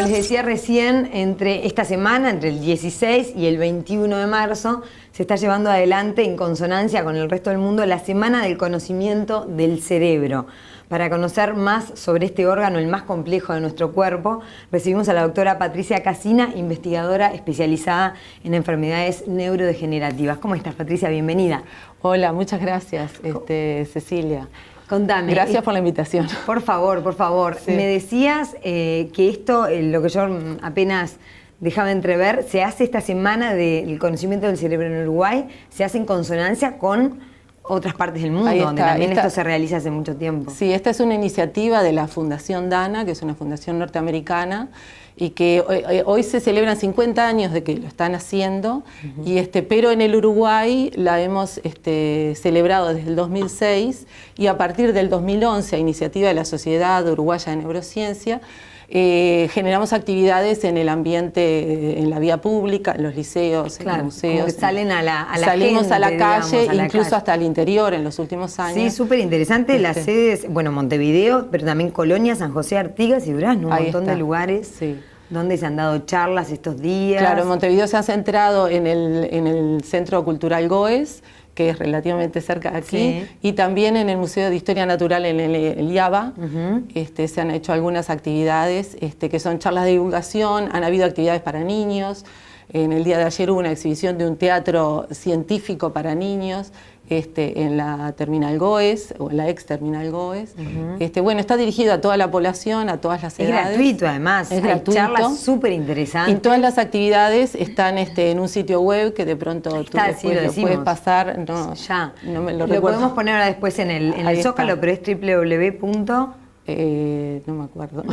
les decía recién, entre esta semana, entre el 16 y el 21 de marzo, se está llevando adelante, en consonancia con el resto del mundo, la Semana del Conocimiento del Cerebro. Para conocer más sobre este órgano, el más complejo de nuestro cuerpo, recibimos a la doctora Patricia Casina, investigadora especializada en enfermedades neurodegenerativas. ¿Cómo estás, Patricia? Bienvenida. Hola, muchas gracias, Cecilia. Contame. Gracias por la invitación. Por favor, por favor. Sí. Me decías que esto, lo que yo apenas dejaba entrever, se hace esta Semana del Conocimiento del Cerebro en Uruguay, se hace en consonancia con otras partes del mundo, donde también esto se realiza hace mucho tiempo. Sí, esta es una iniciativa de la Fundación Dana, que es una fundación norteamericana, y que hoy se celebran 50 años de que lo están haciendo, y pero en el Uruguay la hemos celebrado desde el 2006, y a partir del 2011, a iniciativa de la Sociedad Uruguaya de Neurociencia, generamos actividades en el ambiente, en la vía pública, en los liceos, claro, en los museos. Salen a la salimos gente, a la calle, digamos, incluso hasta el interior en los últimos años. Sí, súper interesante. Las sedes, bueno, Montevideo, pero también Colonia, San José, Artigas y Durazno, un montón de lugares. Sí. ¿Dónde se han dado charlas estos días? Claro, en Montevideo se ha centrado en el Centro Cultural Goes, que es relativamente cerca de aquí, sí, y también en el Museo de Historia Natural en el IABA. Se han hecho algunas actividades que son charlas de divulgación, han habido actividades para niños. En el día de ayer hubo una exhibición de un teatro científico para niños en la Terminal Goes, o en la ex Terminal Goes. Bueno, está dirigido a toda la población, a todas las edades. Es gratuito, además. Es gratuito. Charlas súper interesantes. Y todas las actividades están en un sitio web que de pronto tú después lo puedes pasar. No, ya. No me lo recuerdo. Lo podemos poner ahora después en el Zócalo, pero es www. No me acuerdo.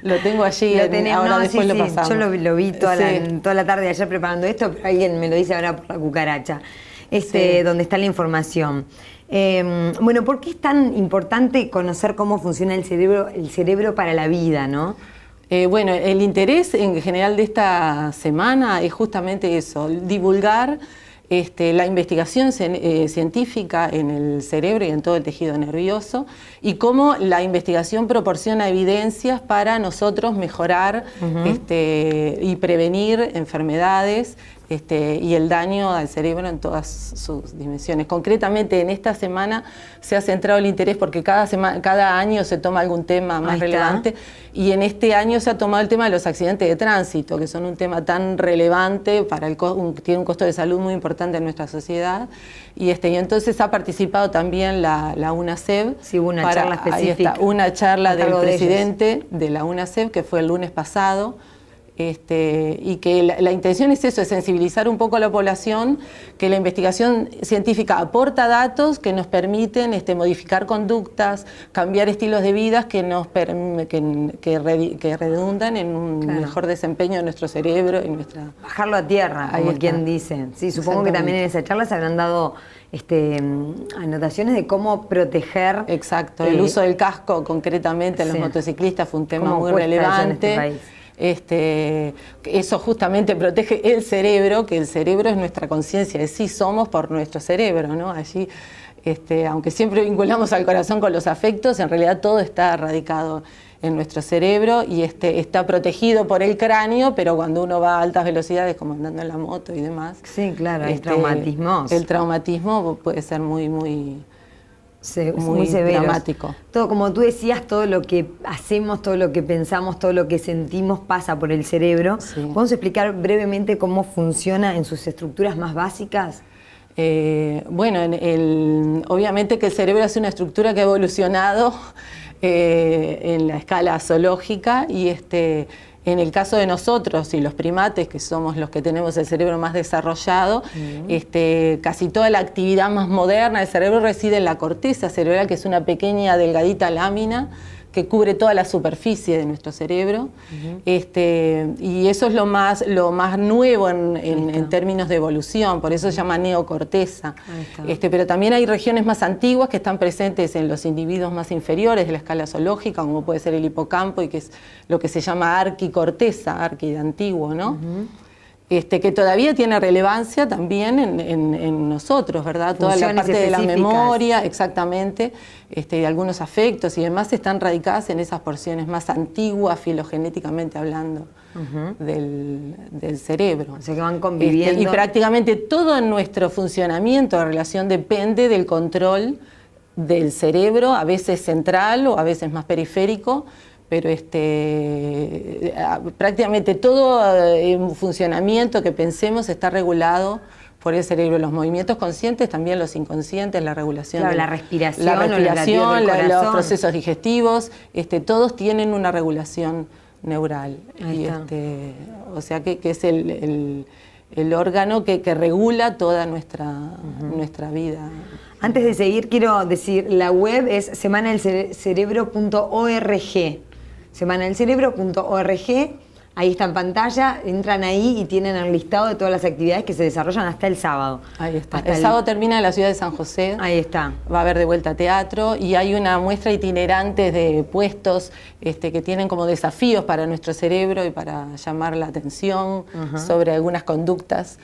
Lo tengo allí, ahora después lo pasamos. Yo lo vi toda la tarde de ayer preparando esto, pero alguien me lo dice ahora por la cucaracha. Donde está la información. Bueno, ¿por qué es tan importante conocer cómo funciona el cerebro para la vida, no? Bueno, el interés en general de esta semana es justamente eso, divulgar la investigación científica en el cerebro y en todo el tejido nervioso, y cómo la investigación proporciona evidencias para nosotros mejorar y prevenir enfermedades y el daño al cerebro en todas sus dimensiones. Concretamente, en esta semana se ha centrado el interés porque cada año se toma algún tema más relevante, y en este año se ha tomado el tema de los accidentes de tránsito, que son un tema tan relevante, tiene un costo de salud muy importante en nuestra sociedad, y entonces ha participado también la UNACEB. Sí, hubo una charla específica. Una charla del presidente de la UNACEB, que fue el lunes pasado. Y que la intención es eso, es sensibilizar un poco a la población, que la investigación científica aporta datos que nos permiten modificar conductas, cambiar estilos de vida que redundan en un mejor desempeño de nuestro cerebro y nuestra... Bajarlo a tierra, como quien dice. Sí, supongo que también en esa charla se habrán dado anotaciones de cómo proteger... Exacto, el uso del casco concretamente en los motociclistas fue un tema muy relevante. Eso justamente protege el cerebro, que el cerebro es nuestra conciencia de sí somos por nuestro cerebro, ¿no? Allí, aunque siempre vinculamos al corazón con los afectos, en realidad todo está radicado en nuestro cerebro y está protegido por el cráneo, pero cuando uno va a altas velocidades, como andando en la moto y demás. Sí, claro, hay traumatismos. El traumatismo puede ser muy severo, dramático. Todo, como tú decías, todo lo que hacemos, todo lo que pensamos, todo lo que sentimos pasa por el cerebro. Sí. ¿Podemos explicar brevemente cómo funciona en sus estructuras más básicas? Bueno, obviamente que el cerebro es una estructura que ha evolucionado en la escala zoológica, y en el caso de nosotros y los primates, que somos los que tenemos el cerebro más desarrollado, casi toda la actividad más moderna del cerebro reside en la corteza cerebral, que es una pequeña delgadita lámina que cubre toda la superficie de nuestro cerebro, y eso es lo más nuevo en términos de evolución, por eso se llama neocorteza. Pero también hay regiones más antiguas que están presentes en los individuos más inferiores de la escala zoológica, como puede ser el hipocampo, y que es lo que se llama arquicorteza, arqui de antiguo, ¿no? que todavía tiene relevancia también en nosotros, ¿verdad? Toda la parte de la memoria, exactamente, de algunos afectos y demás están radicadas en esas porciones más antiguas, filogenéticamente hablando, del cerebro. O sea que van conviviendo. Y prácticamente todo nuestro funcionamiento de relación depende del control del cerebro, a veces central o a veces más periférico, pero prácticamente todo funcionamiento que pensemos está regulado por el cerebro. Los movimientos conscientes, también los inconscientes, la regulación, claro, la respiración, los procesos digestivos, todos tienen una regulación neural. O sea que es el órgano que regula toda nuestra vida. Antes de seguir, quiero decir, la web es semanadelcerebro.org. semanadelcerebro.org, ahí está en pantalla, entran ahí y tienen el listado de todas las actividades que se desarrollan hasta el sábado. Ahí está. El sábado termina en la ciudad de San José. Ahí está. Va a haber de vuelta teatro y hay una muestra itinerante de puestos que tienen como desafíos para nuestro cerebro y para llamar la atención sobre algunas conductas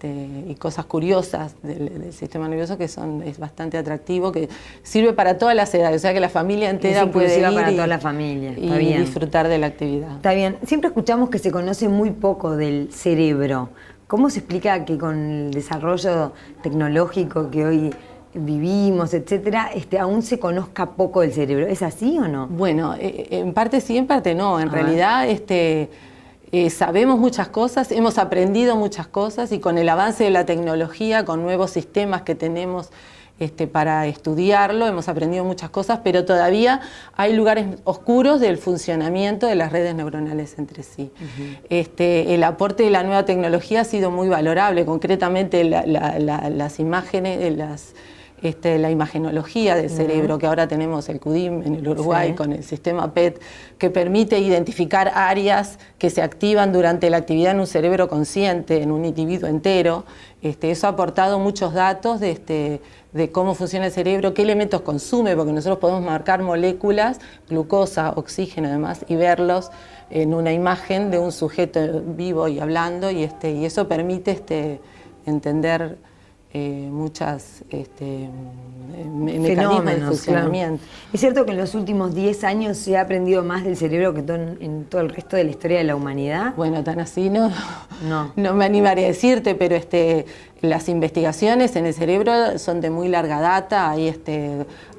y cosas curiosas del sistema nervioso que es bastante atractivo, que sirve para todas las edades, o sea que la familia entera puede ir para toda la familia. Está bien. Disfrutar de la actividad. Está bien. Siempre escuchamos que se conoce muy poco del cerebro. ¿Cómo se explica que con el desarrollo tecnológico que hoy vivimos, etcétera, aún se conozca poco del cerebro? ¿Es así o no? Bueno, en parte sí, en parte no. En realidad, sabemos muchas cosas, hemos aprendido muchas cosas y con el avance de la tecnología, con nuevos sistemas que tenemos para estudiarlo, hemos aprendido muchas cosas, pero todavía hay lugares oscuros del funcionamiento de las redes neuronales entre sí. El aporte de la nueva tecnología ha sido muy valorable, concretamente las imágenes, la imagenología del cerebro, que ahora tenemos el CUDIM en el Uruguay con el sistema PET, que permite identificar áreas que se activan durante la actividad en un cerebro consciente, en un individuo entero. Eso ha aportado muchos datos de cómo funciona el cerebro, qué elementos consume, porque nosotros podemos marcar moléculas, glucosa, oxígeno además, y verlos en una imagen de un sujeto vivo y hablando, y eso permite entender muchas mecanismos de funcionamiento. Claro. Es cierto que en los últimos 10 años se ha aprendido más del cerebro que en todo el resto de la historia de la humanidad. Bueno, tan así no me animaría a decirte, pero las investigaciones en el cerebro son de muy larga data. Hay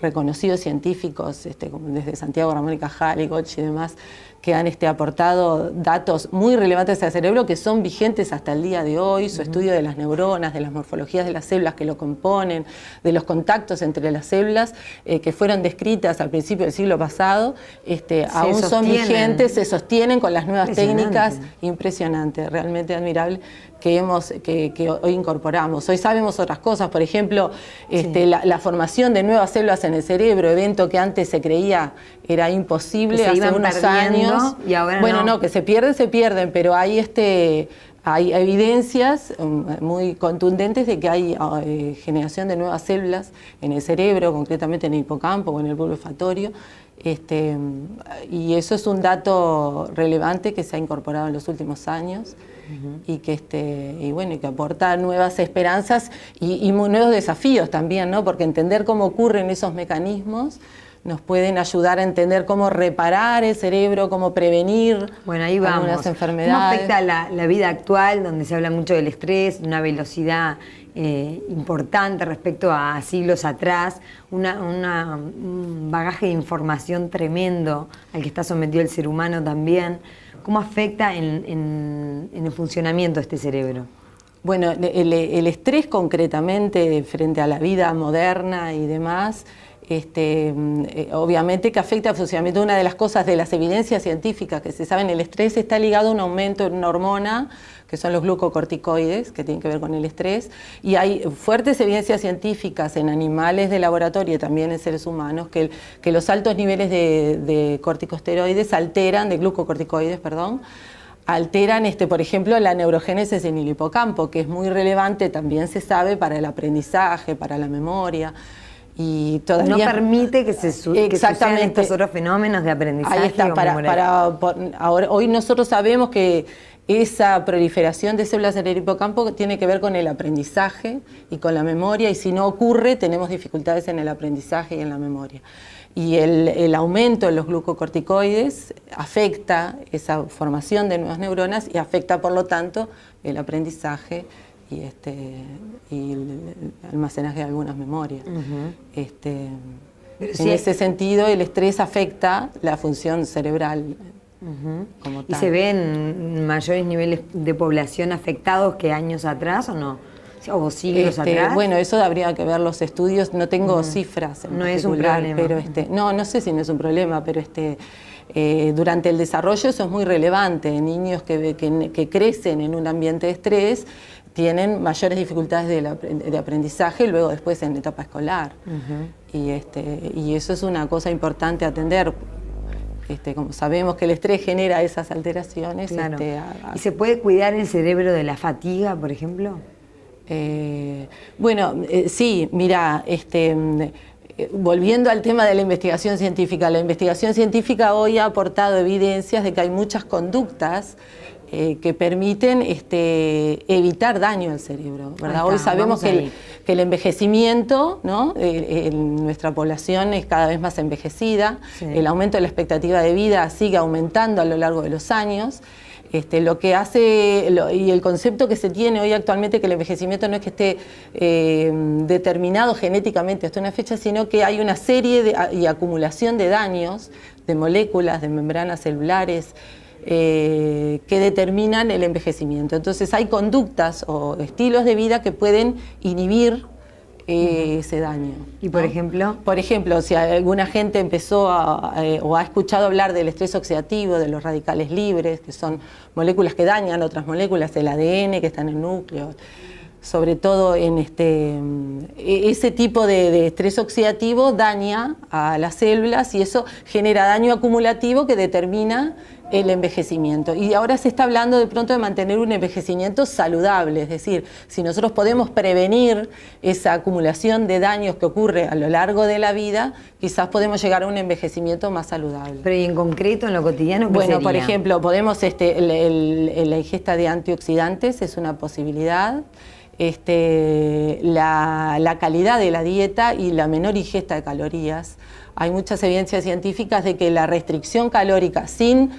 reconocidos científicos, como desde Santiago Ramón y Cajal y Gotch y demás, que han aportado datos muy relevantes al cerebro que son vigentes hasta el día de hoy. Su estudio de las neuronas, de las morfologías de las células que lo componen, de los contactos entre las células que fueron descritas al principio del siglo pasado, aún son vigentes, se sostienen con las nuevas técnicas. Impresionante, realmente admirable, que hoy incorporamos. Hoy sabemos otras cosas, por ejemplo, la formación de nuevas células en el cerebro, evento que antes se creía era imposible hace unos años. Y ahora bueno, no, que se pierden, pero hay evidencias muy contundentes de que hay generación de nuevas células en el cerebro, concretamente en el hipocampo o en el bulbo olfatorio. Y eso es un dato relevante que se ha incorporado en los últimos años. Y que aporta nuevas esperanzas y nuevos desafíos también, ¿no? Porque entender cómo ocurren esos mecanismos nos pueden ayudar a entender cómo reparar el cerebro, cómo prevenir algunas enfermedades. ¿Cómo afecta la vida actual, donde se habla mucho del estrés, de una velocidad importante respecto a siglos atrás, un bagaje de información tremendo al que está sometido el ser humano también? ¿Cómo afecta en el funcionamiento de este cerebro? Bueno, el estrés concretamente frente a la vida moderna y demás, obviamente que afecta al funcionamiento. Una de las cosas de las evidencias científicas que se saben, el estrés está ligado a un aumento en una hormona, que son los glucocorticoides, que tienen que ver con el estrés, y hay fuertes evidencias científicas en animales de laboratorio y también en seres humanos que los altos niveles de corticosteroides de glucocorticoides, alteran, por ejemplo, la neurogénesis en el hipocampo, que es muy relevante, también se sabe, para el aprendizaje, para la memoria. y todavía no permite que se sucedan estos otros fenómenos de aprendizaje. Ahí está, ahora, hoy nosotros sabemos que esa proliferación de células en el hipocampo tiene que ver con el aprendizaje y con la memoria, y si no ocurre tenemos dificultades en el aprendizaje y en la memoria. Y el aumento de los glucocorticoides afecta esa formación de nuevas neuronas y afecta por lo tanto el aprendizaje y el almacenaje de algunas memorias. En ese sentido, el estrés afecta la función cerebral como tal. ¿Y se ven mayores niveles de población afectados que años atrás o no? ¿O siglos atrás? Bueno, eso habría que ver los estudios, no tengo cifras en no particular, es un problema. Pero no sé si no es un problema, pero durante el desarrollo eso es muy relevante. Niños que crecen en un ambiente de estrés tienen mayores dificultades de aprendizaje y luego después en etapa escolar. Y eso es una cosa importante a atender. Como sabemos que el estrés genera esas alteraciones. Claro. ¿Y se puede cuidar el cerebro de la fatiga, por ejemplo? Sí, mira, volviendo al tema de la investigación científica hoy ha aportado evidencias de que hay muchas conductas que permiten evitar daño al cerebro, ¿verdad? Hoy sabemos que el envejecimiento, ¿no? Nuestra población es cada vez más envejecida, el aumento de la expectativa de vida sigue aumentando a lo largo de los años. Lo que hace, y el concepto que se tiene hoy actualmente, que el envejecimiento no es que esté determinado genéticamente hasta una fecha, sino que hay una serie y acumulación de daños, de moléculas, de membranas celulares, que determinan el envejecimiento. Entonces hay conductas o estilos de vida que pueden inhibir ese daño. ¿Y por ejemplo? Por ejemplo, si alguna gente empezó o ha escuchado hablar del estrés oxidativo, de los radicales libres, que son moléculas que dañan otras moléculas, el ADN que está en el núcleo, sobre todo en ese tipo de estrés oxidativo daña a las células y eso genera daño acumulativo que determina el envejecimiento. Y ahora se está hablando de pronto de mantener un envejecimiento saludable, es decir, si nosotros podemos prevenir esa acumulación de daños que ocurre a lo largo de la vida, quizás podemos llegar a un envejecimiento más saludable. Pero y en concreto, en lo cotidiano, ¿qué sería? Por ejemplo, podemos, la ingesta de antioxidantes es una posibilidad. La calidad de la dieta y la menor ingesta de calorías. Hay muchas evidencias científicas de que la restricción calórica sin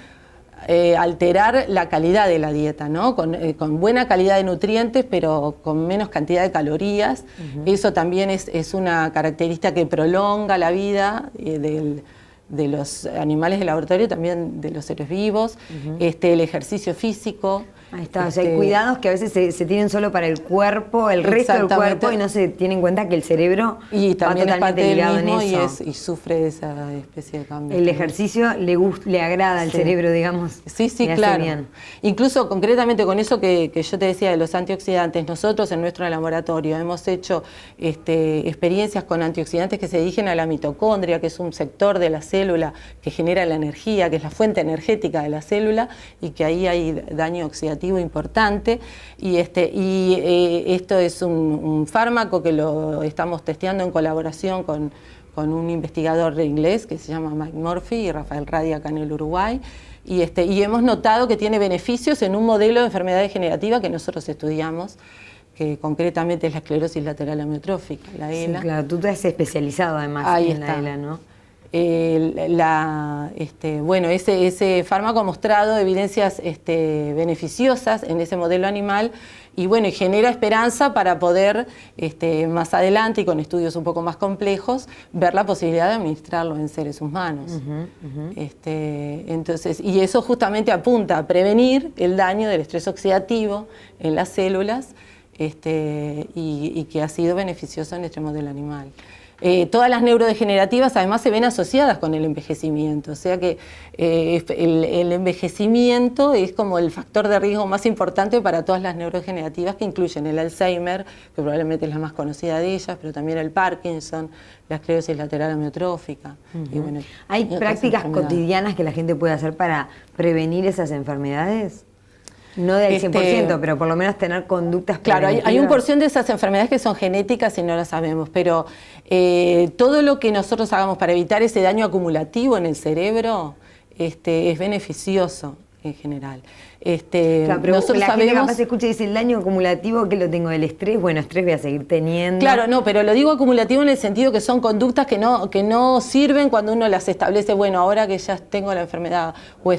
alterar la calidad de la dieta, ¿no? Con buena calidad de nutrientes, pero con menos cantidad de calorías. Eso también es una característica que prolonga la vida de los animales de laboratorio, también de los seres vivos. El ejercicio físico. Ahí está, o sea, hay cuidados que a veces se tienen solo para el cuerpo, el resto del cuerpo, y no se tiene en cuenta que el cerebro y también va totalmente ligado en eso. Y sufre esa especie de cambio. El ejercicio le agrada al cerebro, digamos. Sí, claro. Bien. Incluso concretamente con eso que yo te decía de los antioxidantes, nosotros en nuestro laboratorio hemos hecho experiencias con antioxidantes que se dirigen a la mitocondria, que es un sector de la célula que genera la energía, que es la fuente energética de la célula, y que ahí hay daño oxidativo importante, y esto es un fármaco que lo estamos testeando en colaboración con un investigador inglés que se llama Mike Murphy y Rafael Radi acá en el Uruguay, y hemos notado que tiene beneficios en un modelo de enfermedad degenerativa que nosotros estudiamos, que concretamente es la esclerosis lateral amiotrófica, la ELA. Sí, claro, tú te has especializado además en la ELA, ¿no? Ese fármaco ha mostrado evidencias beneficiosas en ese modelo animal y genera esperanza para poder más adelante y con estudios un poco más complejos ver la posibilidad de administrarlo en seres humanos. Entonces, y eso justamente apunta a prevenir el daño del estrés oxidativo en las células y que ha sido beneficioso en este modelo animal. Todas las neurodegenerativas además se ven asociadas con el envejecimiento, o sea que el envejecimiento es como el factor de riesgo más importante para todas las neurodegenerativas, que incluyen el Alzheimer, que probablemente es la más conocida de ellas, pero también el Parkinson, la esclerosis lateral amiotrófica. ¿Hay prácticas cotidianas que la gente puede hacer para prevenir esas enfermedades? No del 100%, pero por lo menos tener conductas Claro, hay preventivas. una porción de esas enfermedades que son genéticas y no las sabemos, pero todo lo que nosotros hagamos para evitar ese daño acumulativo en el cerebro es beneficioso en general. Claro, pero nosotros la gente sabemos, capaz escucha y dice, el daño acumulativo que lo tengo del estrés, bueno, estrés voy a seguir teniendo. Claro, no, pero lo digo acumulativo en el sentido que son conductas que no sirven cuando uno las establece, bueno, ahora que ya tengo la enfermedad o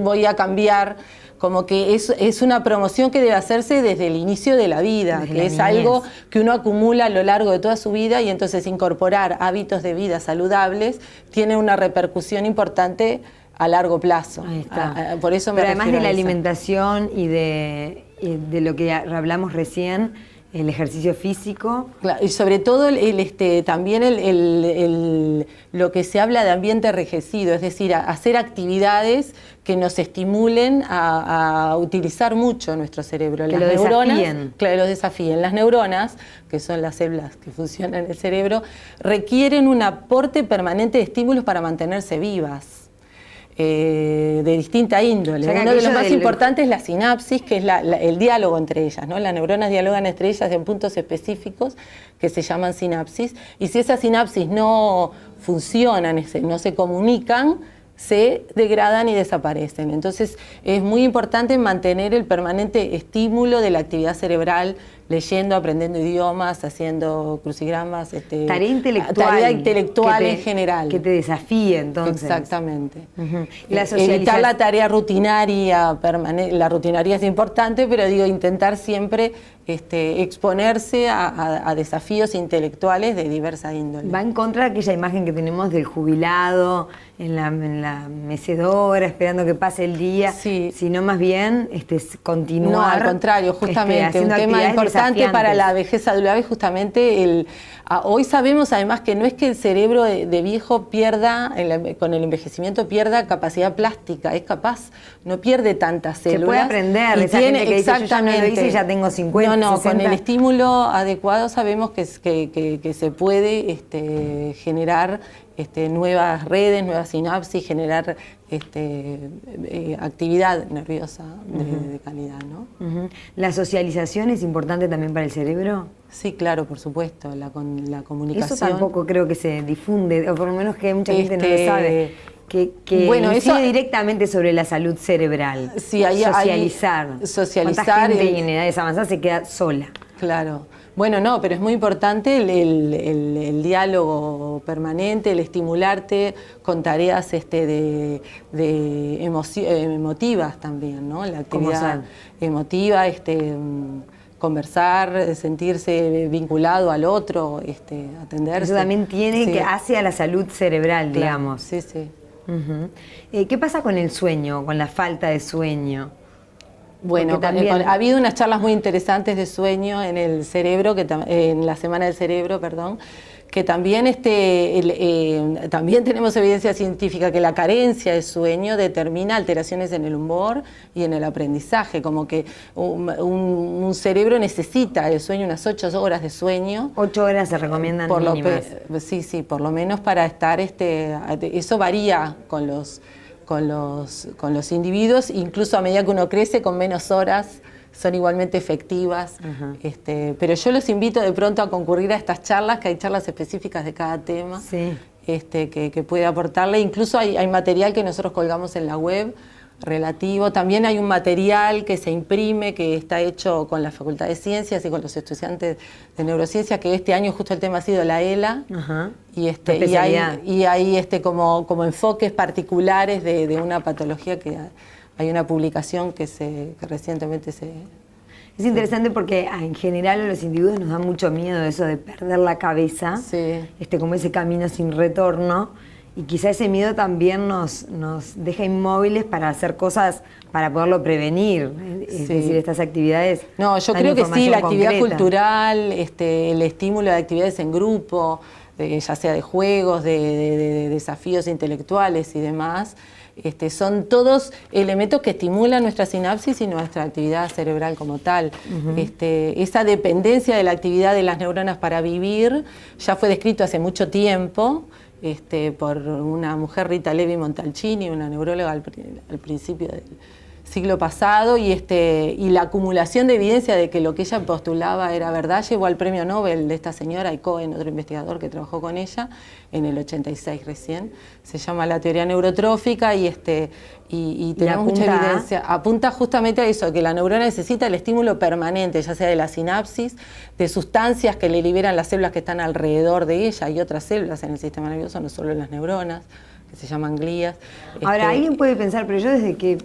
voy a cambiar. Como que es una promoción que debe hacerse desde el inicio de la vida, Desde que la es niñez. algo que uno acumula a lo largo de toda su vida, y entonces incorporar hábitos de vida saludables tiene una repercusión importante a largo plazo. Ahí está. Por eso me Pero además de refiero la a eso. alimentación y de lo que hablamos recién, el ejercicio físico. Claro, y sobre todo también lo que se habla de ambiente enrejecido, es decir, hacer actividades que nos estimulen a utilizar mucho nuestro cerebro. Que lo desafíen. Claro, los desafíen. Las neuronas, que son las células que funcionan en el cerebro, requieren un aporte permanente de estímulos para mantenerse vivas. De distinta índole. O sea, Uno de los más importantes es la sinapsis, que es el diálogo entre ellas, ¿no? Las neuronas dialogan entre ellas en puntos específicos que se llaman sinapsis, y si esas sinapsis no funcionan, no se comunican, se degradan y desaparecen. Entonces es muy importante mantener el permanente estímulo de la actividad cerebral, leyendo, aprendiendo idiomas, haciendo crucigramas, tarea intelectual en general. Que te desafíe, entonces. Exactamente. La evitar la tarea rutinaria, la rutinaria es importante, pero digo, intentar siempre exponerse a desafíos intelectuales de diversa índole. Va en contra de aquella imagen que tenemos del jubilado en la mecedora, esperando que pase el día, sí. Sino más bien continuar. No, al contrario, justamente un tema importante para la vejez saludable, justamente hoy sabemos además que no es que el cerebro de viejo pierda, con el envejecimiento pierda capacidad plástica, es capaz, no pierde tantas células. Se puede aprender, y esa tiene, gente que dice, yo ya no lo hice y ya tengo 50, No, 60. con el estímulo adecuado sabemos que se puede generar nuevas redes, nuevas sinapsis, generar actividad nerviosa de calidad, ¿no? ¿La socialización es importante también para el cerebro? Sí, claro, por supuesto, la comunicación. Eso tampoco creo que se difunde, o por lo menos que mucha gente no lo sabe. Que bueno, incide eso directamente sobre la salud cerebral. Sí, socializar. Socializar. ¿Cuánta gente en edades avanzadas se queda sola? Claro. Bueno, no, pero es muy importante el diálogo permanente, el estimularte con tareas emotivas también, ¿no? La actividad emotiva, conversar, sentirse vinculado al otro, atenderse. Eso también tiene que hace a la salud cerebral, claro, digamos. Sí, sí. ¿Qué pasa con el sueño, con la falta de sueño? Bueno, ha habido unas charlas muy interesantes de sueño en el cerebro, en la Semana del Cerebro, perdón, que también, también tenemos evidencia científica que la carencia de sueño determina alteraciones en el humor y en el aprendizaje, como que un cerebro necesita el sueño, unas 8 horas de sueño. 8 horas se recomiendan mínimas. Sí, por lo menos para estar, eso varía con los individuos, incluso a medida que uno crece, con menos horas son igualmente efectivas. Pero yo los invito de pronto a concurrir a estas charlas, que hay charlas específicas de cada tema, sí. Que puede aportarle. Incluso hay material que nosotros colgamos en la web relativo. También hay un material que se imprime, que está hecho con la Facultad de Ciencias y con los estudiantes de neurociencia, que este año justo el tema ha sido la ELA. Y hay como enfoques particulares de una patología que hay una publicación que recientemente se... Es interesante porque en general a los individuos nos da mucho miedo eso de perder la cabeza, como ese camino sin retorno. Y quizá ese miedo también nos deja inmóviles para hacer cosas para poderlo prevenir. Es decir, estas actividades. No, yo creo que sí, la actividad cultural, el estímulo de actividades en grupo, ya sea de juegos, de desafíos intelectuales y demás, son todos elementos que estimulan nuestra sinapsis y nuestra actividad cerebral como tal. Esa dependencia de la actividad de las neuronas para vivir ya fue descrito hace mucho tiempo. Por una mujer, Rita Levi Montalcini, una neuróloga al principio siglo pasado, y la acumulación de evidencia de que lo que ella postulaba era verdad llevó al premio Nobel de esta señora, y Cohen, otro investigador que trabajó con ella, en el 86 recién. Se llama la teoría neurotrófica, y tenemos mucha evidencia. Apunta justamente a eso, que la neurona necesita el estímulo permanente, ya sea de la sinapsis, de sustancias que le liberan las células que están alrededor de ella. Hay otras células en el sistema nervioso, no solo en las neuronas, que se llaman glías. Ahora, alguien puede pensar, pero yo desde que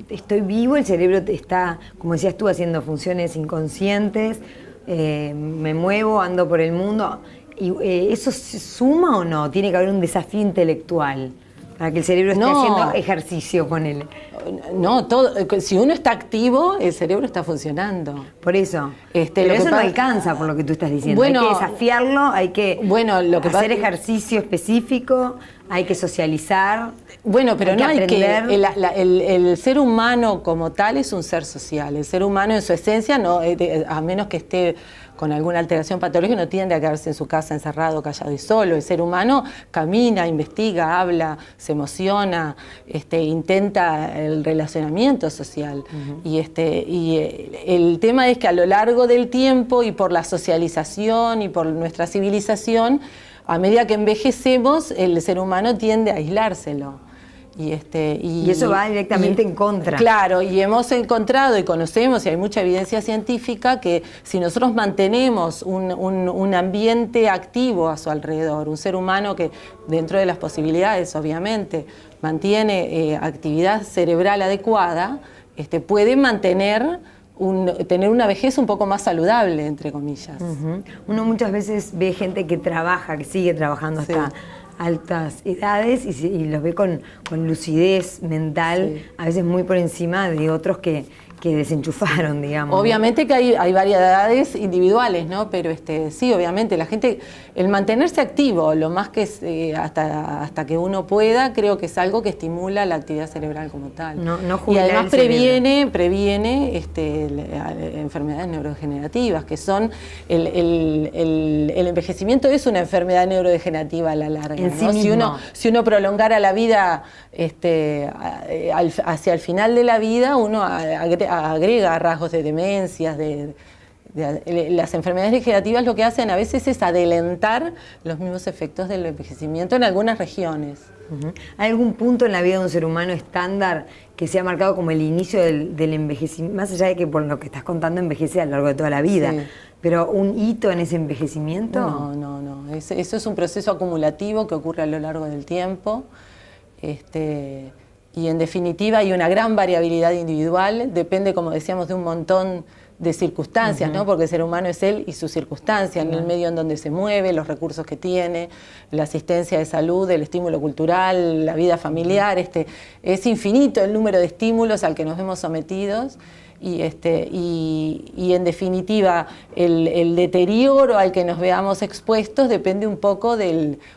estoy vivo, el cerebro está, como decías tú, haciendo funciones inconscientes, me muevo, ando por el mundo, y ¿eso se suma o no? ¿Tiene que haber un desafío intelectual para que el cerebro esté haciendo ejercicio, ponele? No, si uno está activo, el cerebro está funcionando. Por eso. Pero eso no alcanza, por lo que tú estás diciendo. Bueno, hay que desafiarlo, hay que hacer ejercicio específico, hay que socializar. Bueno, pero no hay que... El ser humano como tal es un ser social. El ser humano en su esencia, no, a menos que esté con alguna alteración patológica, no tiende a quedarse en su casa encerrado, callado y solo. El ser humano camina, investiga, habla, se emociona, intenta el relacionamiento social. Y el tema es que a lo largo del tiempo y por la socialización y por nuestra civilización, a medida que envejecemos, el ser humano tiende a aislárselo. Y eso va directamente en contra. Claro, y hemos encontrado y conocemos, y hay mucha evidencia científica, que si nosotros mantenemos un ambiente activo a su alrededor, un ser humano que dentro de las posibilidades, obviamente, mantiene actividad cerebral adecuada, puede tener una vejez un poco más saludable, entre comillas. Uno muchas veces ve gente que trabaja, que sigue trabajando hasta altas edades y los ve con lucidez mental, a veces muy por encima de otros que desenchufaron, digamos. Obviamente que hay variedades individuales, ¿no? Pero sí, obviamente, la gente, el mantenerse activo lo más que hasta que uno pueda, creo que es algo que estimula la actividad cerebral como tal. No y además previene enfermedades neurodegenerativas, que son el envejecimiento es una enfermedad neurodegenerativa a la larga, ¿no? Si uno prolongara la vida hacia el final de la vida, uno agrega rasgos de demencias, las enfermedades degenerativas lo que hacen a veces es adelantar los mismos efectos del envejecimiento en algunas regiones. ¿Hay algún punto en la vida de un ser humano estándar que sea marcado como el inicio del envejecimiento? Más allá de que por lo que estás contando envejece a lo largo de toda la vida, pero ¿un hito en ese envejecimiento? No. Eso es un proceso acumulativo que ocurre a lo largo del tiempo. Y en definitiva hay una gran variabilidad individual, depende, como decíamos, de un montón de circunstancias, ¿no? Porque el ser humano es él y sus circunstancias, en el medio en donde se mueve, los recursos que tiene, la asistencia de salud, el estímulo cultural, la vida familiar, es infinito el número de estímulos al que nos vemos sometidos. Y en definitiva el deterioro al que nos veamos expuestos depende un poco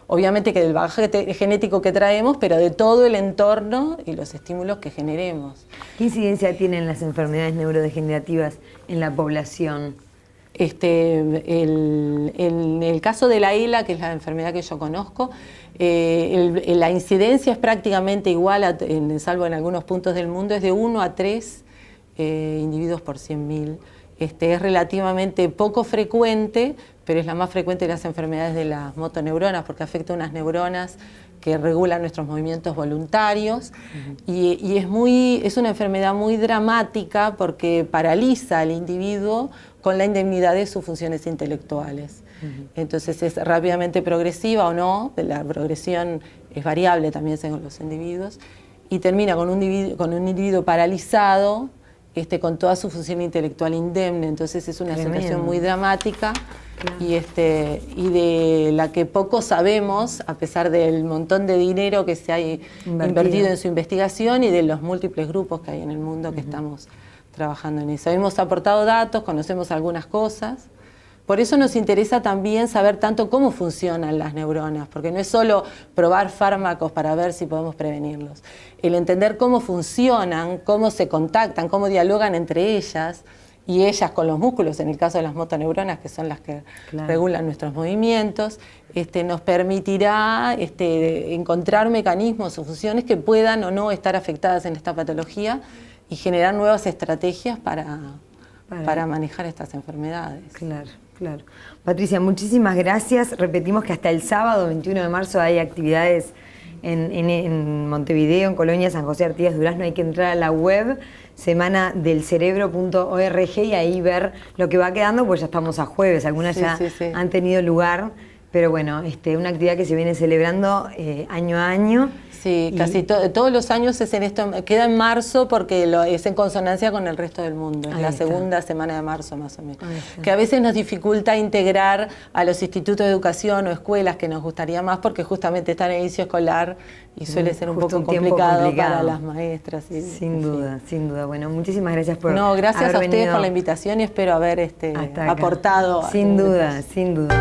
obviamente que del bagaje genético que traemos, pero de todo el entorno y los estímulos que generemos. ¿Qué incidencia tienen las enfermedades neurodegenerativas en la población? En el caso de la ELA, que es la enfermedad que yo conozco, la incidencia es prácticamente igual, salvo en algunos puntos del mundo, es de 1 a 3 individuos por 100.000. Es relativamente poco frecuente, pero es la más frecuente de las enfermedades de las motoneuronas, porque afecta unas neuronas que regulan nuestros movimientos voluntarios. Y es una enfermedad muy dramática porque paraliza al individuo con la indemnidad de sus funciones intelectuales. Entonces es rápidamente progresiva o no, la progresión es variable también según los individuos, y termina con un individuo paralizado, con toda su función intelectual indemne. Entonces es una situación muy dramática. Claro. Y de la que poco sabemos, a pesar del montón de dinero que se ha invertido en su investigación y de los múltiples grupos que hay en el mundo que estamos trabajando en eso. Hemos aportado datos, conocemos algunas cosas. Por eso nos interesa también saber tanto cómo funcionan las neuronas, porque no es solo probar fármacos para ver si podemos prevenirlos. El entender cómo funcionan, cómo se contactan, cómo dialogan entre ellas, y ellas con los músculos, en el caso de las motoneuronas, que son las que regulan nuestros movimientos, nos permitirá encontrar mecanismos o funciones que puedan o no estar afectadas en esta patología, y generar nuevas estrategias para manejar estas enfermedades. Claro, claro. Patricia, muchísimas gracias. Repetimos que hasta el sábado 21 de marzo hay actividades en Montevideo, en Colonia, San José, Artigas, Durazno. Hay que entrar a la web semanadelcerebro.org y ahí ver lo que va quedando, pues ya estamos a jueves, algunas han tenido lugar, pero bueno, una actividad que se viene celebrando año a año. Sí, casi todos los años es en esto, queda en marzo porque es en consonancia con el resto del mundo, es la segunda semana de marzo más o menos, que a veces nos dificulta integrar a los institutos de educación o escuelas que nos gustaría más porque justamente está en el inicio escolar y suele ser un poco complicado para las maestras. Sin duda, sin duda. Bueno, muchísimas gracias por gracias a ustedes por la invitación y espero haber aportado. Sin duda, sin duda.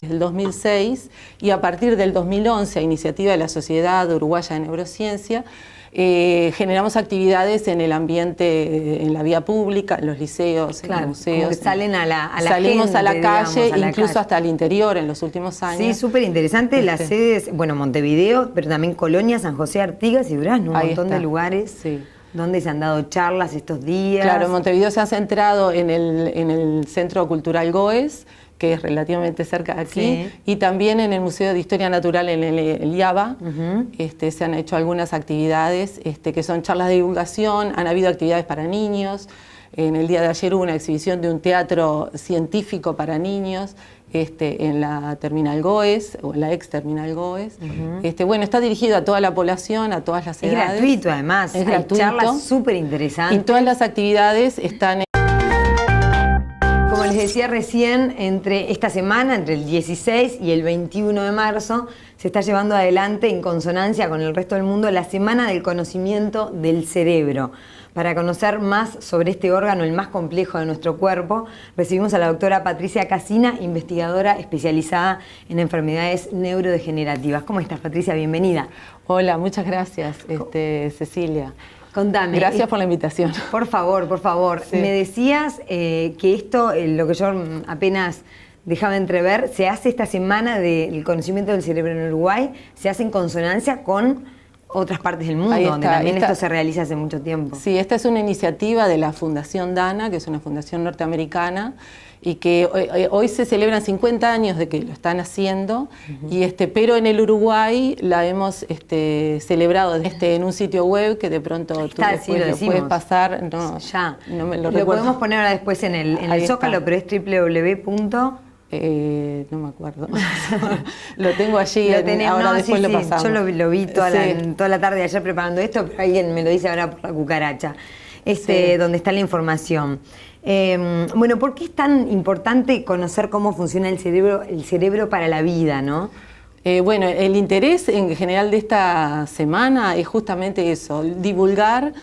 El 2006 y a partir del 2011, a iniciativa de la Sociedad Uruguaya de Neurociencia, generamos actividades en el ambiente, en la vía pública, en los liceos, en los museos. Como que salen salimos gente, a la calle, digamos, incluso hasta el interior en los últimos años. Sí, súper interesante. Las sedes, bueno, Montevideo, pero también Colonia, San José, Artigas y Durazno, un montón de lugares. Sí. Donde se han dado charlas estos días. Claro, en Montevideo se ha centrado en el Centro Cultural Goes, que es relativamente cerca de aquí, y también en el Museo de Historia Natural en el IABA. Se han hecho algunas actividades que son charlas de divulgación, han habido actividades para niños. En el día de ayer hubo una exhibición de un teatro científico para niños en la Terminal Goes, o en la ex Terminal Goes. Bueno, está dirigido a toda la población, a todas las edades. Es gratuito además, hay charlas súper interesantes. Y todas las actividades están Como les decía recién, esta semana, entre el 16 y el 21 de marzo, se está llevando adelante, en consonancia con el resto del mundo, la Semana del Conocimiento del Cerebro. Para conocer más sobre este órgano, el más complejo de nuestro cuerpo, recibimos a la doctora Patricia Casina, investigadora especializada en enfermedades neurodegenerativas. ¿Cómo estás, Patricia? Bienvenida. Hola, muchas gracias, Cecilia. Contame. Gracias por la invitación. Por favor, por favor. Sí. Me decías que esto, lo que yo apenas dejaba entrever, se hace esta semana del conocimiento del cerebro en Uruguay, se hace en consonancia con otras partes del mundo, donde también esto se realiza hace mucho tiempo. Sí, esta es una iniciativa de la Fundación Dana, que es una fundación norteamericana, y que hoy se celebran 50 años de que lo están haciendo, pero en el Uruguay la hemos celebrado en un sitio web que de pronto tú después lo puedes pasar. No me lo recuerdo. Podemos poner ahora después en el Zócalo, pero es www. No me acuerdo. Lo tengo allí, ahora después lo pasamos. Yo lo vi toda la tarde de ayer preparando esto, pero alguien me lo dice ahora por la cucaracha, donde está la información. Bueno, ¿por qué es tan importante conocer cómo funciona el cerebro para la vida, no? Bueno, el interés en general de esta semana es justamente eso, divulgar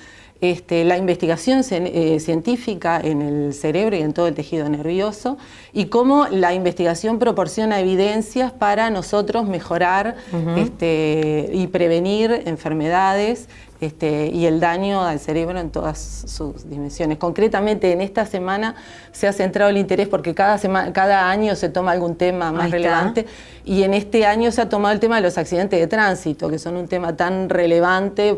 la investigación científica en el cerebro y en todo el tejido nervioso y cómo la investigación proporciona evidencias para nosotros mejorar y prevenir enfermedades y el daño al cerebro en todas sus dimensiones. Concretamente, en esta semana se ha centrado el interés porque cada año se toma algún tema más relevante y en este año se ha tomado el tema de los accidentes de tránsito, que son un tema tan relevante,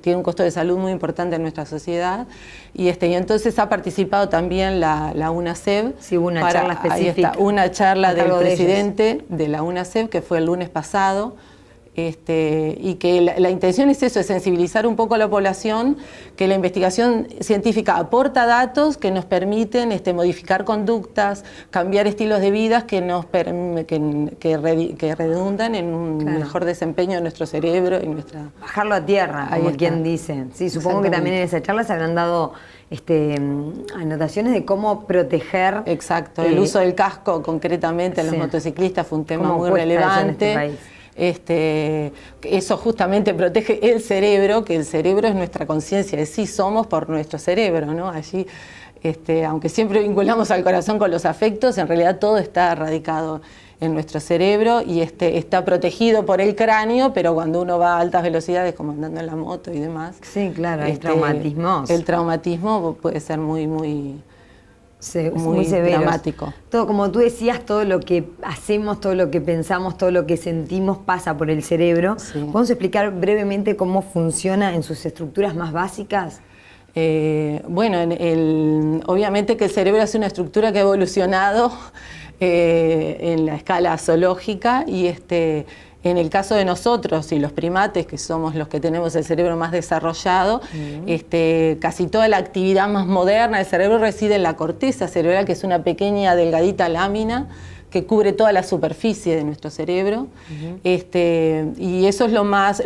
tiene un costo de salud muy importante en nuestra sociedad y entonces ha participado también la UNACEB. Sí, hubo una charla específica. Una charla del presidente de la UNACEB que fue el lunes pasado. Y que la intención es eso, es sensibilizar un poco a la población, que la investigación científica aporta datos que nos permiten modificar conductas, cambiar estilos de vida que redundan en un mejor desempeño de nuestro cerebro y bajarlo a tierra, como quien dice. Sí, supongo que también en esa charla se habrán dado anotaciones de cómo proteger. Exacto, el uso del casco concretamente en los motociclistas fue un tema muy relevante. En este país. Eso justamente protege el cerebro, que el cerebro es nuestra conciencia de sí somos por nuestro cerebro, ¿no? Allí, aunque siempre vinculamos al corazón con los afectos, en realidad todo está radicado en nuestro cerebro y está protegido por el cráneo, pero cuando uno va a altas velocidades, como andando en la moto y demás. Sí, claro, hay traumatismos. El traumatismo puede ser muy, muy muy severos. dramático. Todo, como tú decías, todo lo que hacemos, todo lo que pensamos, todo lo que sentimos pasa por el cerebro. Sí. ¿Podemos explicar brevemente cómo funciona en sus estructuras más básicas? Bueno, obviamente que el cerebro es una estructura que ha evolucionado en la escala zoológica y en el caso de nosotros y los primates, que somos los que tenemos el cerebro más desarrollado, casi toda la actividad más moderna del cerebro reside en la corteza cerebral, que es una pequeña delgadita lámina que cubre toda la superficie de nuestro cerebro. Y eso es lo más